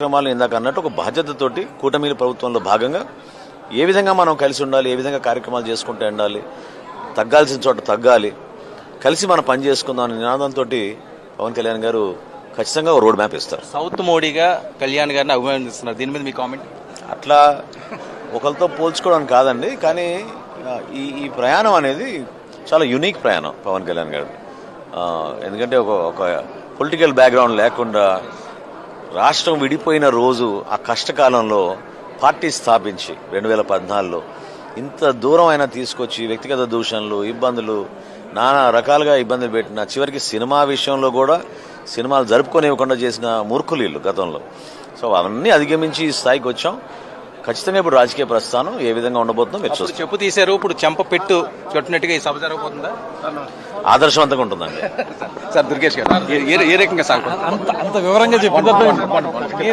కార్యక్రమాలు ఇందాక అన్నట్టు ఒక బాధ్యతతోటి కూటమి ప్రభుత్వంలో భాగంగా ఏ విధంగా మనం కలిసి ఉండాలి, ఏ విధంగా కార్యక్రమాలు చేసుకుంటూ ఉండాలి, తగ్గాల్సిన చోట తగ్గాలి, కలిసి మనం పని చేసుకుందాం అనే నినాదంతో పవన్ కళ్యాణ్ గారు ఖచ్చితంగా ఒక రోడ్ మ్యాప్ ఇస్తారు. సౌత్ మోడీగా కళ్యాణ్ గారిని అభినందిస్తున్నారు. దీని మీద మీ కామెంట్? అట్లా ఒకరితో పోల్చుకోవడం కాదండి, కానీ ఈ ప్రయాణం అనేది చాలా యూనిక్ ప్రయాణం పవన్ కళ్యాణ్ గారు. ఎందుకంటే ఒక పొలిటికల్ బ్యాక్గ్రౌండ్ లేకుండా రాష్ట్రం విడిపోయిన రోజు ఆ కష్టకాలంలో పార్టీ స్థాపించి 2014లో ఇంత దూరం అయినా తీసుకొచ్చి వ్యక్తిగత దూషణలు, ఇబ్బందులు, నానా రకాలుగా ఇబ్బందులు పెట్టిన చివరికి సినిమా విషయంలో కూడా సినిమాలు జరుపుకొనివ్వకుండా చేసిన మూర్ఖులు వీళ్ళు గతంలో. సో అవన్నీ అధిగమించి ఈ స్థాయికి వచ్చాం. ఖచ్చితంగా ఇప్పుడు రాజకీయ ప్రస్థానం ఏ విధంగా ఉండబోతుందో మీరు చూస్తారు. చెప్పు తీశారు, ఇప్పుడు చెంప పెట్టు కొట్టినట్టుగా ఈ సభ జరగబోతుందా? ఆదర్శవంతంగా ఉంటుందండి. సార్ దుర్గేష్ గారు ఏ రకంగా సాగుతుంది? అంత వివరంగా చెప్పి